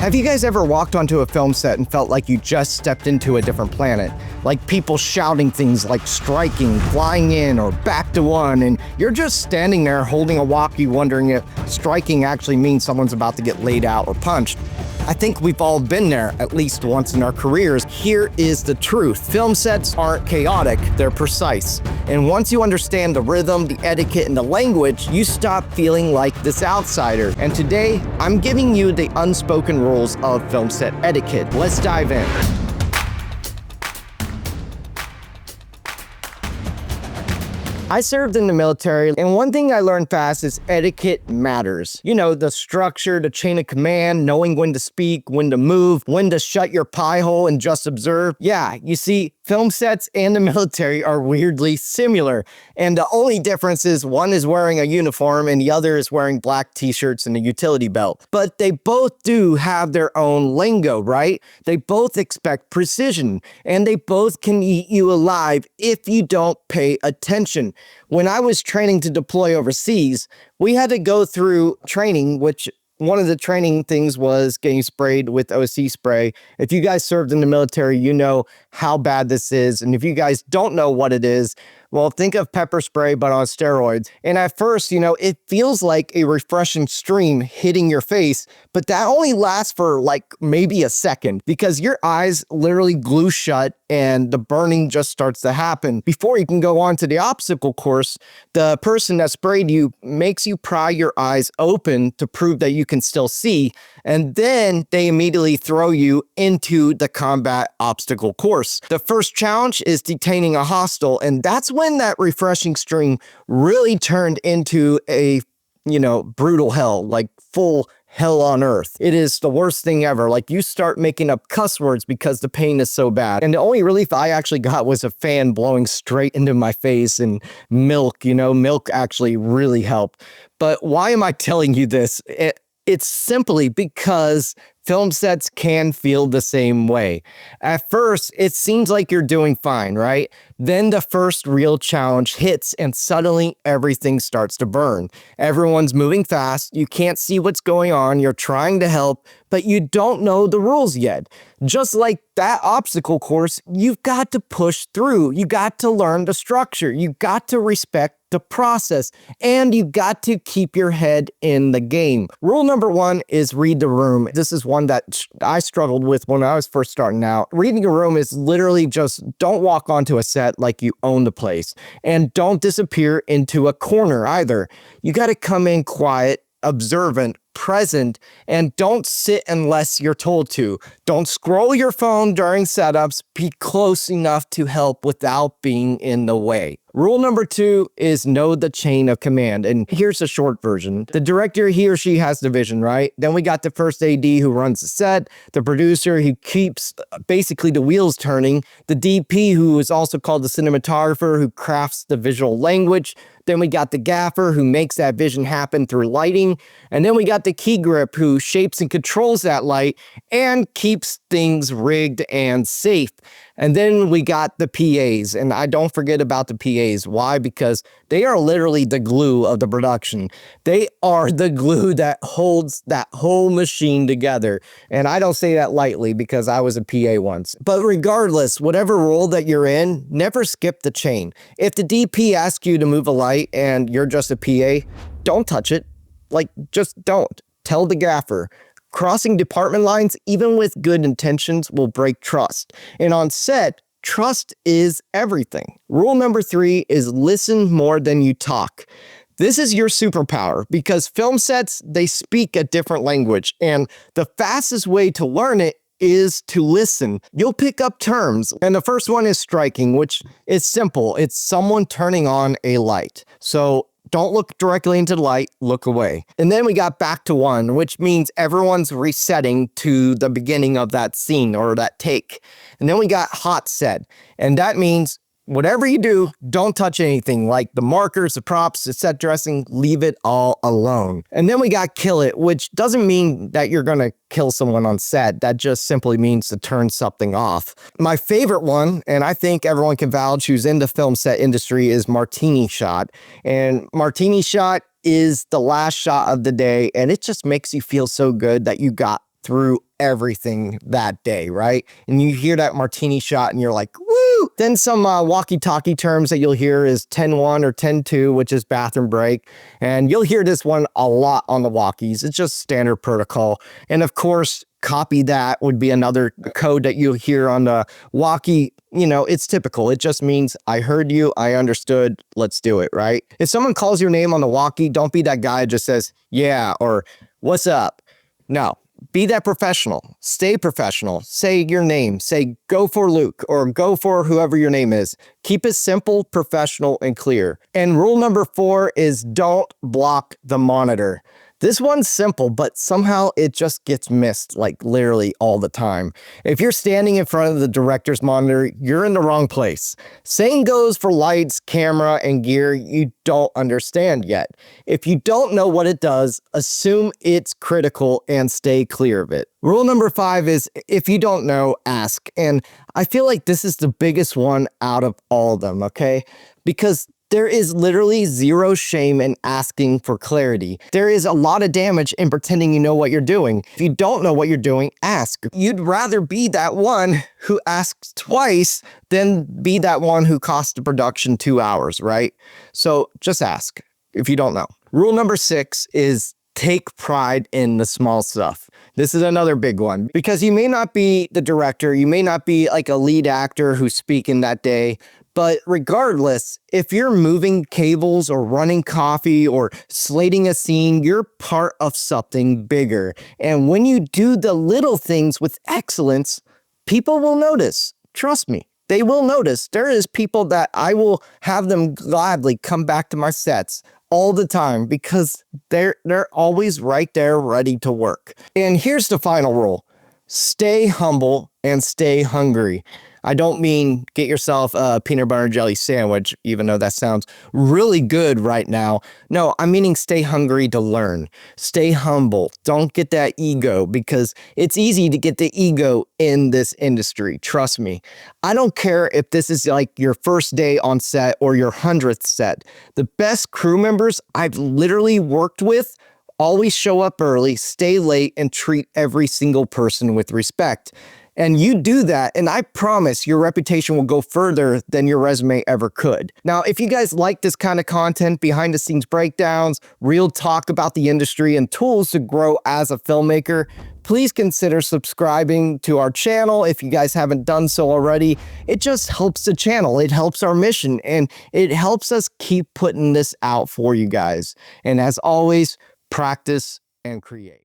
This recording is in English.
Have you guys ever walked onto a film set and felt like you just stepped into a different planet? Like people shouting things like striking, flying in, or back to one, and you're just standing there holding a walkie wondering if striking actually means someone's about to get laid out or punched. I think we've all been there at least once in our careers. Here is the truth. Film sets aren't chaotic, they're precise. And once you understand the rhythm, the etiquette, and the language, you stop feeling like this outsider. And today, I'm giving you the unspoken rules of film set etiquette. Let's dive in. I served in the military, and one thing I learned fast is etiquette matters. You know, the structure, the chain of command, knowing when to speak, when to move, when to shut your pie hole and just observe. Yeah, you see, film sets and the military are weirdly similar. And the only difference is one is wearing a uniform and the other is wearing black t-shirts and a utility belt. But they both do have their own lingo, right? They both expect precision, and they both can eat you alive if you don't pay attention. When I was training to deploy overseas, we had to go through training, which one of the training things was getting sprayed with OC spray. If you guys served in the military, you know how bad this is. And if you guys don't know what it is, well, think of pepper spray, but on steroids. And at first, you know, it feels like a refreshing stream hitting your face, but that only lasts for like maybe a second because your eyes literally glue shut and the burning just starts to happen. Before you can go on to the obstacle course, the person that sprayed you makes you pry your eyes open to prove that you can still see. And then they immediately throw you into the combat obstacle course. The first challenge is detaining a hostile, and that's when that refreshing stream really turned into a, brutal hell, like full hell on earth. It is the worst thing ever. Like you start making up cuss words because the pain is so bad. And the only relief I actually got was a fan blowing straight into my face and milk. Milk actually really helped. But why am I telling you this? It's simply because film sets can feel the same way. At first, it seems like you're doing fine, right? Then the first real challenge hits and suddenly everything starts to burn. Everyone's moving fast, you can't see what's going on, you're trying to help, but you don't know the rules yet. Just like that obstacle course, you've got to push through. You got to learn the structure. You got to respect the process, and you got to keep your head in the game. Rule number one is read the room. This is one that I struggled with when I was first starting out. Reading a room is literally just don't walk onto a set like you own the place, and don't disappear into a corner either. You got to come in quiet, observant, present, and don't sit unless you're told to. Don't scroll your phone during setups. Be close enough to help without being in the way. Rule number two is know the chain of command. And here's a short version. The director, he or she has the vision, right? Then we got the first AD who runs the set, the producer who keeps basically the wheels turning, the DP who is also called the cinematographer who crafts the visual language. Then we got the gaffer who makes that vision happen through lighting. And then we got the key grip who shapes and controls that light and keeps things rigged and safe. And then we got the PAs, and I don't forget about the PAs. Why? Because they are literally the glue of the production. They are the glue that holds that whole machine together. And I don't say that lightly because I was a PA once. But regardless, whatever role that you're in, never skip the chain. If the DP asks you to move a light and you're just a PA, don't touch it. Just don't. Tell the gaffer. Crossing department lines, even with good intentions, will break trust. And on set, trust is everything. Rule number three is listen more than you talk. This is your superpower because film sets, they speak a different language, and the fastest way to learn it is to listen. You'll pick up terms, and the first one is striking, which is simple. It's someone turning on a light. So don't look directly into the light, look away. And then we got back to one, which means everyone's resetting to the beginning of that scene or that take. And then we got hot set, and that means whatever you do, don't touch anything like the markers, the props, the set dressing, leave it all alone. And then we got kill it, which doesn't mean that you're gonna kill someone on set. That just simply means to turn something off. My favorite one, and I think everyone can vouch who's in the film set industry, is martini shot. And martini shot is the last shot of the day, and it just makes you feel so good that you got through everything that day, right? And you hear that martini shot and you're like, woo! Then some walkie-talkie terms that you'll hear is 10-1 or 10-2, which is bathroom break. And you'll hear this one a lot on the walkies. It's just standard protocol. And of course, copy that would be another code that you hear on the walkie. You know, it's typical. It just means I heard you, I understood, let's do it, right? If someone calls your name on the walkie, don't be that guy who just says, yeah, or what's up? No, be that professional. Stay professional. Say your name. Say go for Luke or go for whoever your name is. Keep it simple, professional, and clear. And rule number 4 is don't block the monitor. This one's simple, but somehow it just gets missed like literally all the time. If you're standing in front of the director's monitor, you're in the wrong place. Same goes for lights, camera, and gear you don't understand yet. If you don't know what it does, assume it's critical and stay clear of it. Rule number 5 is if you don't know, ask. And I feel like this is the biggest one out of all of them, okay? Because there is literally zero shame in asking for clarity. There is a lot of damage in pretending you know what you're doing. If you don't know what you're doing, ask. You'd rather be that one who asks twice than be that one who cost the production 2 hours, right? So just ask if you don't know. Rule number 6 is take pride in the small stuff. This is another big one because you may not be the director, you may not be like a lead actor who's speaking that day, but regardless, if you're moving cables or running coffee or slating a scene, you're part of something bigger. And when you do the little things with excellence, people will notice. Trust me, they will notice. There is people that I will have them gladly come back to my sets all the time because they're always right there ready to work. And here's the final rule. Stay humble and stay hungry. I don't mean get yourself a peanut butter and jelly sandwich, even though that sounds really good right now. No, I'm meaning stay hungry to learn. Stay humble. Don't get that ego because it's easy to get the ego in this industry. Trust me. I don't care if this is like your first day on set or your 100th set. The best crew members I've literally worked with always show up early, stay late, and treat every single person with respect. And you do that, and I promise your reputation will go further than your resume ever could. Now, if you guys like this kind of content, behind the scenes breakdowns, real talk about the industry, and tools to grow as a filmmaker, please consider subscribing to our channel if you guys haven't done so already. It just helps the channel, it helps our mission, and it helps us keep putting this out for you guys. And as always, practice and create.